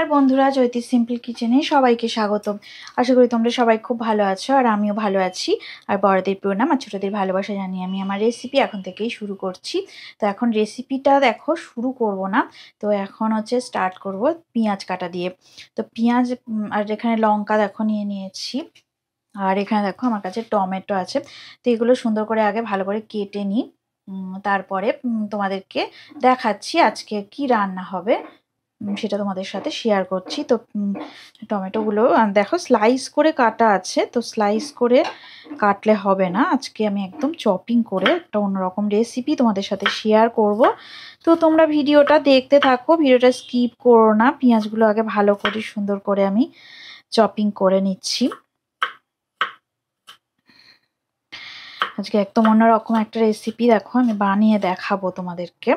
নমস্কার বন্ধুরা, জ্যোতি সিম্পল কিচেনে সবাইকে স্বাগতম। আশা করি তোমরা সবাই খুব ভালো আছো আর আমিও ভালো আছি। আর বড়দের প্রণাম আর ছোটদের ভালোবাসা জানিয়ে আমি আমার রেসিপি এখন থেকেই শুরু করছি। তো এখন রেসিপিটা দেখো শুরু করব না, তো এখন হচ্ছে স্টার্ট করব পেঁয়াজ কাটা দিয়ে। তো পেঁয়াজ আর এখানে লঙ্কা দেখো নিয়ে নিয়েছি, আর এখানে দেখো আমার কাছে টমেটো আছে। তো এগুলো সুন্দর করে আগে ভালো করে কেটে নিই, তারপরে তোমাদেরকে দেখাচ্ছি আজকে কি রান্না হবে, সেটা তোমাদের সাথে শেয়ার করছি। তো টমেটোগুলো দেখো স্লাইস করে কাটা আছে, তো স্লাইস করে কাটলে হবে না, আজকে আমি একদম চপিং করে একটা অন্যরকম রেসিপি তোমাদের সাথে শেয়ার করব। তো তোমরা ভিডিওটা দেখতে থাকো, ভিডিওটা স্কিপ করো না। পেঁয়াজগুলো আগে ভালো করে সুন্দর করে আমি চপিং করে নিচ্ছি। আজকে একদম অন্যরকম একটা রেসিপি দেখো আমি বানিয়ে দেখাবো তোমাদেরকে,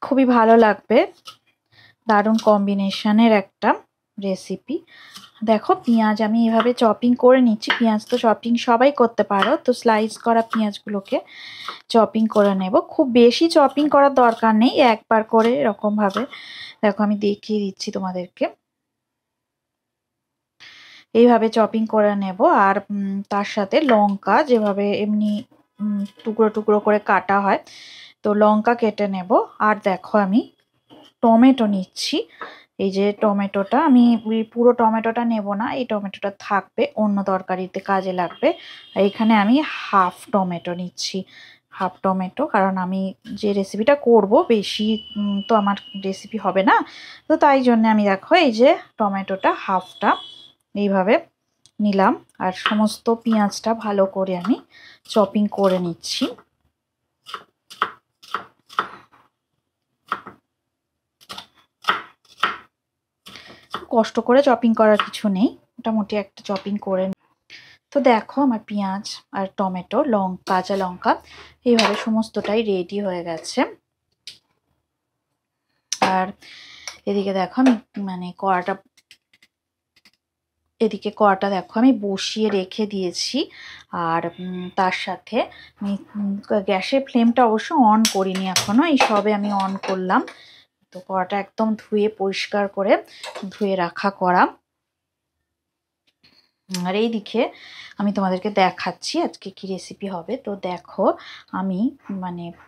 খুবই ভালো লাগবে, দারুণ কম্বিনেশনের একটা রেসিপি। দেখো পেঁয়াজ আমি এভাবে চপিং করে নিচ্ছি। পেঁয়াজ তো চপিং সবাই করতে পারো, তো স্লাইস করা পেঁয়াজগুলোকে চপিং করে নেব। খুব বেশি চপিং করার দরকার নেই, একবার করে এরকম ভাবে দেখো আমি দেখিয়ে দিচ্ছি তোমাদেরকে, এইভাবে চপিং করে নেব। আর তার সাথে লঙ্কা যেভাবে এমনি টুকরো টুকরো করে কাটা হয়, তো লঙ্কা কেটে নেব। আর দেখো আমি টমেটো নিচ্ছি। এই যে টমেটোটা আমি পুরো টমেটোটা নেব না, এই টমেটোটা থাকবে অন্য তরকারিতে কাজে লাগবে। আর এখানে আমি হাফ টমেটো নিচ্ছি, হাফ টমেটো, কারণ আমি যে রেসিপিটা করব বেশি তো আমার রেসিপি হবে না, তো তাই জন্য আমি দেখো এই যে টমেটোটা হাফটা এইভাবে নিলাম। আর সমস্ত পেঁয়াজটা ভালো করে আমি চপিং করে নিচ্ছি। কষ্ট করে চপিং করার কিছু নেই, মোটামুটি একটা চপিং করে। তো দেখো আমার পেঁয়াজ আর টমেটো কাঁচা লঙ্কা এইভাবে সমস্তটাই রেডি হয়ে গেছে। আর এদিকে দেখো আমি কড়াটা দেখো আমি বসিয়ে রেখে দিয়েছি। আর তার সাথে আমি গ্যাসের ফ্লেমটা অবশ্য অন করিনি এখনো, এই সবে আমি অন করলাম। তো কড়াটা একদম ধুয়ে পরিষ্কার করে ধুয়ে রাখা কড়া। আর এইদিকে আমি তোমাদেরকে দেখাচ্ছি আজকে কি রেসিপি হবে। তো দেখো আমি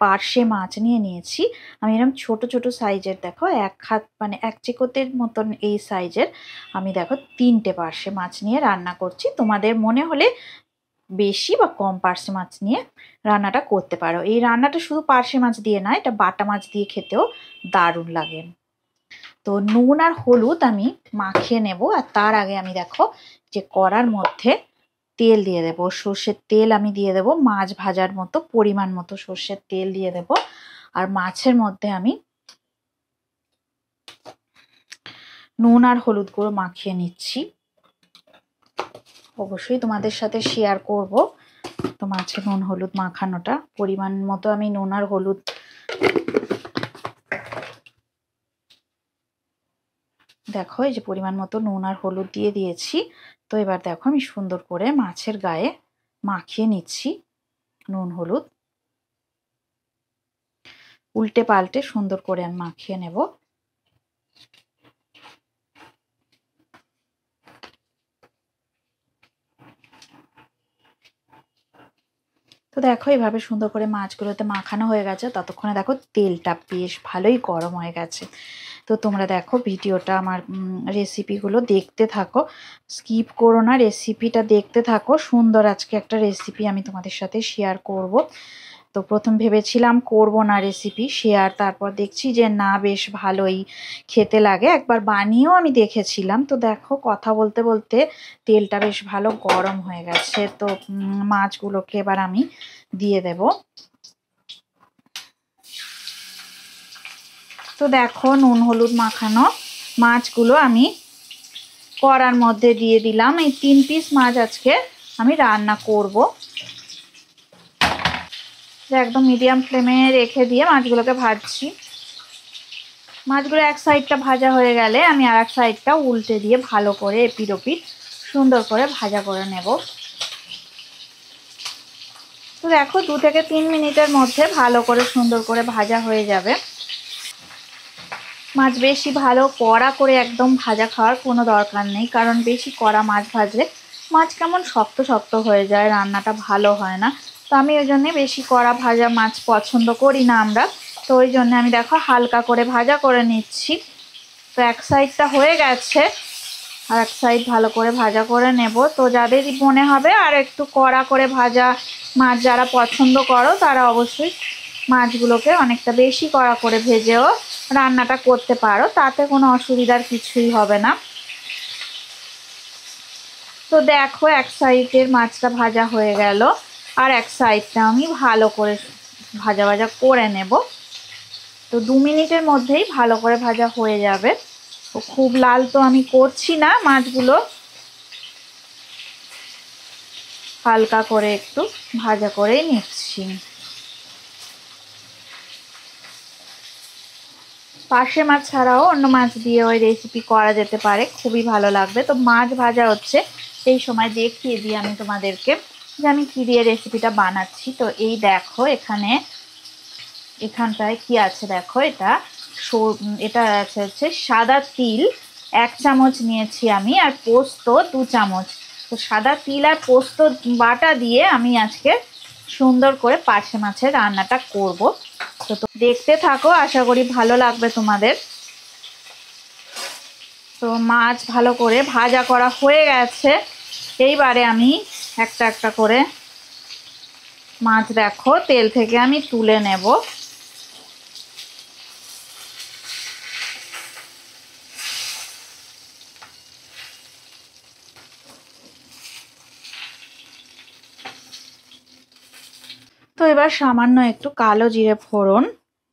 পার্শে মাছ নিয়ে নিয়েছি। আমি এরকম ছোট ছোট সাইজের, দেখো এক হাত এক চিকোতের মতন এই সাইজের আমি দেখো 3টে পার্শে মাছ নিয়ে রান্না করছি। তোমাদের মনে হলে বেশি বা কম পার্শে মাছ নিয়ে রান্নাটা করতে পারো। এই রান্নাটা শুধু পার্শে মাছ দিয়ে না, এটা বাটা মাছ দিয়ে খেতেও দারুণ লাগে। তো নুন আর হলুদ আমি মাখিয়ে নেব। আর তার আগে আমি দেখো যে কড়ার মধ্যে তেল দিয়ে দেবো, সর্ষের তেল আমি দিয়ে দেবো, মাছ ভাজার মতো পরিমাণ মতো সর্ষের তেল দিয়ে দেবো। আর মাছের মধ্যে আমি নুন আর হলুদ গুঁড়ো মাখিয়ে নিচ্ছি। অবশ্যই তোমাদের সাথে শেয়ার করব তো মাছে নুন হলুদ মাখানোটা। পরিমাণ মতো আমি নুন আর হলুদ দেখো এই যে পরিমাণ মতো নুন আর হলুদ দিয়ে দিয়েছি। তো এবার দেখো আমি সুন্দর করে মাছের গায়ে মাখিয়ে নিচ্ছি নুন হলুদ, উল্টে পাল্টে সুন্দর করে আমি মাখিয়ে নেব। তো দেখো এইভাবে সুন্দর করে মাছগুলোতে মাখানো হয়ে গেছে। ততক্ষণে দেখো তেলটা বেশ ভালোই গরম হয়ে গেছে। তো তোমরা দেখো ভিডিওটা আমার রেসিপিগুলো দেখতে থাকো, স্কিপ করো না, রেসিপিটা দেখতে থাকো। সুন্দর আজকে একটা রেসিপি আমি তোমাদের সাথে শেয়ার করব। তো প্রথম ভেবেছিলাম করব না রেসিপি শেয়ার, তারপর দেখছি যে না বেশ ভালোই খেতে লাগে, একবার বানিয়েও আমি দেখেছিলাম। তো দেখো কথা বলতে বলতে তেলটা বেশ ভালো গরম হয়ে গেছে। তো মাছগুলোকে এবার আমি দিয়ে দেব। তো দেখো নুন হলুদ মাখানো মাছগুলো আমি কড়ার মধ্যে দিয়ে দিলাম। এই 3 পিস মাছ আজকে আমি রান্না করব। একদম মিডিয়াম ফ্লেমে রেখে দিয়ে মাছগুলোকে ভাজছি। মাছগুলো এক সাইডটা ভাজা হয়ে গেলে আমি আর এক সাইডটা উল্টে দিয়ে ভালো করে এপিট ওপিট সুন্দর করে ভাজা করে নেব। তো দেখো 2 থেকে 3 মিনিটের মধ্যে ভালো করে সুন্দর করে ভাজা হয়ে যাবে। মাছ বেশি ভালো কড়া করে একদম ভাজা খাওয়ার কোনো দরকার নেই, কারণ বেশি কড়া মাছ ভাজলে মাছ কেমন শক্ত শক্ত হয়ে যায়, রান্নাটা ভালো হয় না। তো আমি ওই জন্যে বেশি কড়া ভাজা মাছ পছন্দ করি না আমরা। তো ওই জন্য আমি দেখো হালকা করে ভাজা করে নিচ্ছি। তো এক সাইডটা হয়ে গেছে, আর এক সাইড ভালো করে ভাজা করে নেব। তো যাদের মনে হবে আর একটু কড়া করে ভাজা মাছ যারা পছন্দ করো, তারা অবশ্যই মাছগুলোকে অনেকটা বেশি কড়া করে ভেজেও রান্নাটা করতে পারো, তাতে কোনো অসুবিধার কিছুই হবে না। তো দেখো এক সাইডের মাছটা ভাজা হয়ে গেল, আর এক সাইডটা আমি ভালো করে ভাজা ভাজা করে নেব। তো 2 মিনিটের মধ্যেই ভালো করে ভাজা হয়ে যাবে। তো খুব লাল তো আমি করছি না, মাছগুলো হালকা করে একটু ভাজা করে নিচ্ছি। পার্শে মাছ ছাড়াও অন্য মাছ দিয়ে ওই রেসিপি করা যেতে পারে, খুবই ভালো লাগবে। তো মাছ ভাজা হচ্ছে, সেই সময় দেখিয়ে দিই আমি তোমাদেরকে যে আমি কী দিয়ে রেসিপিটা বানাচ্ছি। তো এই দেখো এখানটায় কি আছে দেখো, এটা আছে হচ্ছে সাদা তিল 1 চামচ নিয়েছি আমি, আর পোস্ত 2 চামচ। তো সাদা তিল আর পোস্ত বাটা দিয়ে আমি আজকে সুন্দর করে পার্শে মাছের রান্নাটা করব। তো দেখতে থাকো, আশা করি ভালো লাগবে তোমাদের। তো মাছ ভালো করে ভাজা করা হয়ে গেছে, এইবারে আমি একটা একটা করে মাছ দেখো তেল থেকে আমি তুলে নেব। তো এবার সামান্য একটু কালো জিরে ফোড়ন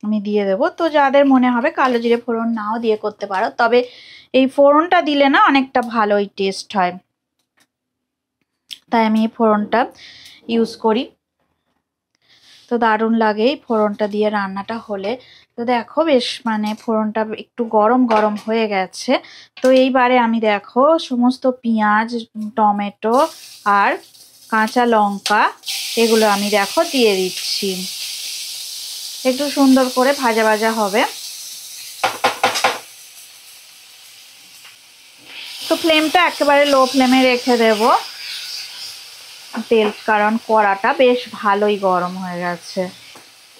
আমি দিয়ে দেব। তো যাদের মনে হবে কালো জিরে ফোড়ন নাও দিয়ে করতে পারো, তবে এই ফোড়নটা দিলে না অনেকটা ভালোই টেস্ট হয়, তাই আমি এই ফোড়নটা ইউজ করি। তো দারুণ লাগে এই ফোড়নটা দিয়ে রান্নাটা হলে। তো দেখো বেশ মানে ফোড়নটা একটু গরম গরম হয়ে গেছে। তো এইবারে আমি দেখো সমস্ত পেঁয়াজ, টমেটো আর কাঁচা লঙ্কা এগুলো আমি দেখো দিয়ে দিচ্ছি। একটু সুন্দর করে ভাজা ভাজা হবে। তো ফ্লেমটা একেবারে লো ফ্লেমে রেখে দেব তেল, কারণ কড়াটা বেশ ভালোই গরম হয়ে গেছে।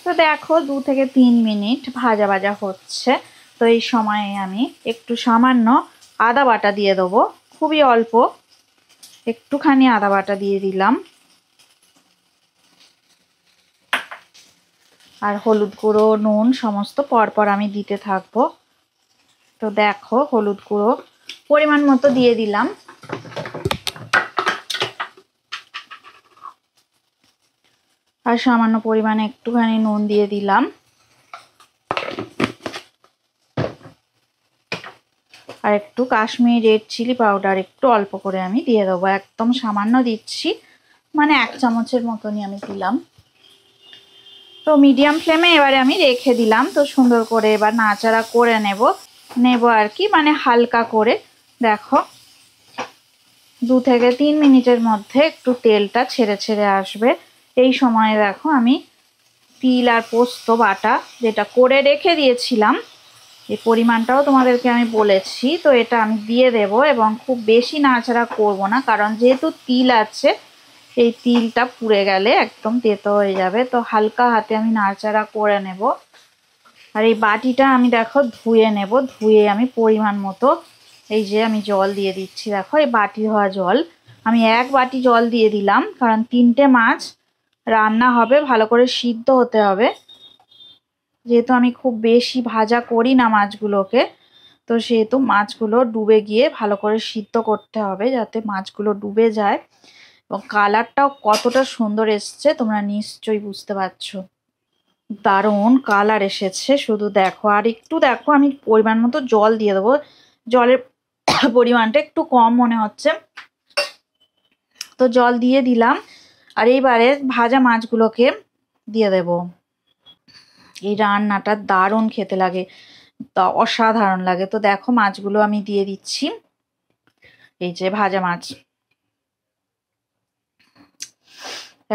তো দেখো 2 থেকে 3 মিনিট ভাজা ভাজা হচ্ছে। তো এই সময়ে আমি একটু সামান্য আদা বাটা দিয়ে দেবো, খুবই অল্প একটুখানি আদা বাটা দিয়ে দিলাম। আর হলুদ গুঁড়ো, নুন সমস্ত পরপর আমি দিতে থাকবো। তো দেখো হলুদ গুঁড়ো পরিমাণ মতো দিয়ে দিলাম, আর সামান্য পরিমাণে একটুখানি নুন দিয়ে দিলাম, আর একটু কাশ্মীরি রেড চিলি পাউডার একটু অল্প করে আমি দিয়ে দেবো, একদম সামান্য দিচ্ছি, মানে 1 চামচের মতনই আমি দিলাম। তো মিডিয়াম ফ্লেমে এবারে আমি রেখে দিলাম। তো সুন্দর করে এবার নাড়াচাড়া করে নেব আর কি, মানে হালকা করে। দেখো 2 থেকে 3 মিনিটের মধ্যে একটু তেলটা ছেড়ে ছেড়ে আসবে। এই সময়ে দেখো আমি তিল আর পোস্ত বাটা যেটা করে রেখে দিয়েছিলাম, এই পরিমাণটাও তোমাদেরকে আমি বলেছি, তো এটা আমি দিয়ে দেব। এবং খুব বেশি নাড়াচাড়া করব না, কারণ যেহেতু তিল আছে এই তিলটা পুড়ে গেলে একদম তেতো হয়ে যাবে। তো হালকা হাতে আমি নাড়াচাড়া করে নেব। আর এই বাটিটা আমি দেখো ধুয়ে নেব, ধুয়ে আমি পরিমাণ মতো এই যে আমি জল দিয়ে দিচ্ছি। দেখো এই বাটি ধোয়া জল আমি 1 বাটি জল দিয়ে দিলাম, কারণ 3টে মাছ রান্না হবে, ভালো করে সিদ্ধ হতে হবে। যেহেতু আমি খুব বেশি ভাজা করি না মাছগুলোকে, তো সেহেতু মাছগুলো ডুবে গিয়ে ভালো করে সিদ্ধ করতে হবে, যাতে মাছগুলো ডুবে যায়। এবং কালারটাও কতটা সুন্দর এসছে তোমরা নিশ্চয়ই বুঝতে পারছো, দারুণ কালার এসেছে শুধু দেখো। আর একটু দেখো আমি পরিমাণ মতো জল দিয়ে দেবো, জলের পরিমাণটা একটু কম মনে হচ্ছে, তো জল দিয়ে দিলাম। আর এইবারে ভাজা মাছগুলোকে দিয়ে দেব। এই রান্নাটা দারুণ খেতে লাগে, তা অসাধারণ লাগে। তো দেখো মাছগুলো আমি দিয়ে দিচ্ছি, এই যে ভাজা মাছ,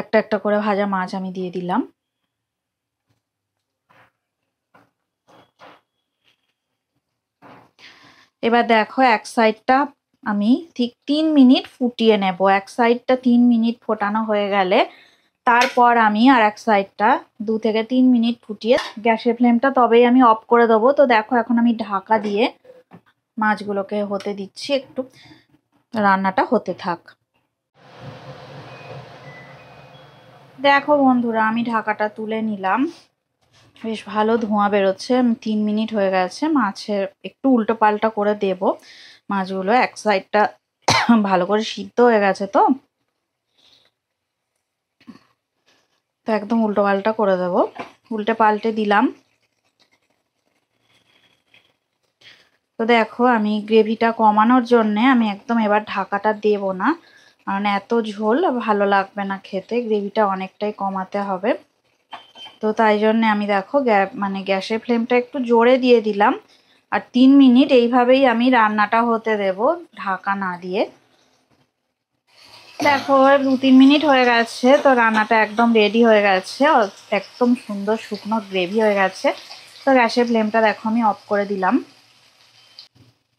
একটা একটা করে ভাজা মাছ আমি দিয়ে দিলাম। এবার দেখো এক সাইডটা আমি ঠিক 3 মিনিট ফুটিয়ে নেব। এক সাইডটা 3 মিনিট ফোটানো হয়ে গেলে তারপর আমি আর এক সাইডটা 2 থেকে 3 মিনিট ফুটিয়ে গ্যাসের ফ্লেমটা তবেই আমি অফ করে দেবো। তো দেখো এখন আমি ঢাকা দিয়ে মাছগুলোকে হতে দিচ্ছি, একটু রান্নাটা হতে থাক। দেখো বন্ধুরা, আমি ঢাকাটা তুলে নিলাম, বেশ ভালো ধোঁয়া বেরোচ্ছে। 3 মিনিট হয়ে গেছে। মাছের একটু উল্টো পাল্টা করে দেব, মাছগুলো এক সাইডটা ভালো করে সিদ্ধ হয়ে গেছে। তো একদম উল্টো পাল্টা করে দেব, উল্টে পাল্টে দিলাম। তো দেখো আমি গ্রেভিটা কমানোর জন্যে আমি একদম এবার ঢাকাটা দেব না, কারণ এত ঝোল ভালো লাগবে না খেতে, গ্রেভিটা অনেকটাই কমাতে হবে। তো তাই জন্যে আমি দেখো মানে গ্যাসের ফ্লেমটা একটু জোরে দিয়ে দিলাম, আর 3 মিনিট এইভাবেই আমি রান্নাটা হতে দেব ঢাকা না দিয়ে। দেখো 2-3 মিনিট হয়ে গেছে, তো রান্নাটা একদম রেডি হয়ে গেছে, একদম সুন্দর শুকনো গ্রেভি হয়ে গেছে। তো গ্যাসের ফ্লেমটা দেখো আমি অফ করে দিলাম,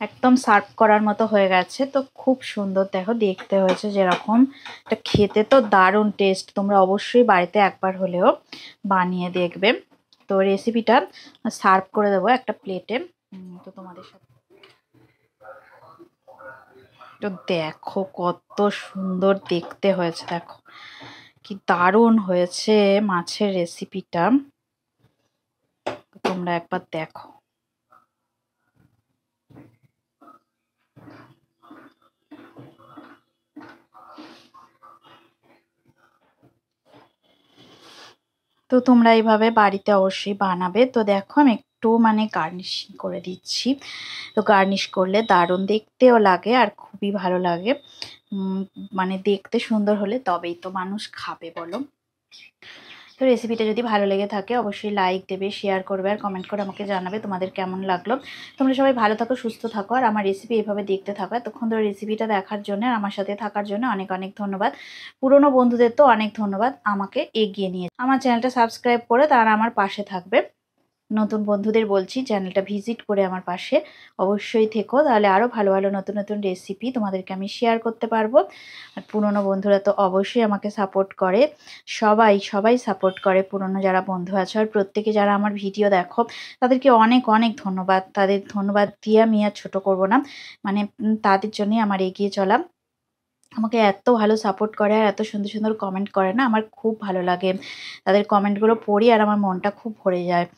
একদম সার্ভ করার মতো হয়ে গেছে। তো খুব সুন্দর দেখো দেখতে হয়েছে যেরকম, এটা খেতে তো দারুণ টেস্ট। তোমরা অবশ্যই বাড়িতে একবার হলেও বানিয়ে দেখবে। তো রেসিপিটা সার্ভ করে দেবো একটা প্লেটে। তো তোমাদের সাথে তো দেখো কত সুন্দর দেখতে হয়েছে, দেখো কি দারুণ হয়েছে মাছের রেসিপিটা, তোমরা একবার দেখো। তো তোমরা এইভাবে বাড়িতে অবশ্যই বানাবে। তো দেখো আমি একটু মানে গার্নিশিং করে দিচ্ছি। তো গার্নিশ করলে দারুণ দেখতেও লাগে আর খুবই ভালো লাগে। মানে দেখতে সুন্দর হলে তবেই তো মানুষ খাবে বলো। তো রেসিপিটা যদি ভালো লেগে থাকে অবশ্যই লাইক দেবে, শেয়ার করবে আর কমেন্ট করে আমাকে জানাবে তোমাদের কেমন লাগলো। তোমরা সবাই ভালো থাকো, সুস্থ থাকো, আর আমার রেসিপি এইভাবে দেখতে থাকো। এতক্ষণ ধরে রেসিপিটা দেখার জন্য আর আমার সাথে থাকার জন্য অনেক অনেক ধন্যবাদ। পুরনো বন্ধুদের তো অনেক ধন্যবাদ, আমাকে এগিয়ে নিয়ে আমার চ্যানেলটা সাবস্ক্রাইব করে তারা আমার পাশে থাকবে। নতুন বন্ধুদের বলছি চ্যানেলটা ভিজিট করে আমার পাশে অবশ্যই থেকো, তাহলে আরও ভালো ভালো নতুন নতুন রেসিপি তোমাদেরকে আমি শেয়ার করতে পারবো। আর পুরনো বন্ধুরা তো অবশ্যই আমাকে সাপোর্ট করে, সবাই সবাই সাপোর্ট করে, পুরনো যারা বন্ধু আছে আর প্রত্যেকে যারা আমার ভিডিও দেখো তাদেরকে অনেক অনেক ধন্যবাদ। তাদের ধন্যবাদ দিয়ে আমি আর ছোটো করবো না, মানে তাদের জন্যই আমার এগিয়ে চলা। আমাকে এত ভালো সাপোর্ট করে আর এত সুন্দর সুন্দর কমেন্ট করে না, আমার খুব ভালো লাগে তাদের কমেন্টগুলো পড়ি আর আমার মনটা খুব ভরে যায়।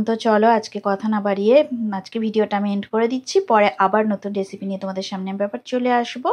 তো চলো আজকে কথা না বাড়িয়ে আজকে ভিডিওটা আমি এন্ড করে দিচ্ছি, পরে আবার নতুন রেসিপি নিয়ে তোমাদের সামনে আমি ব্যাপার চলে আসবো।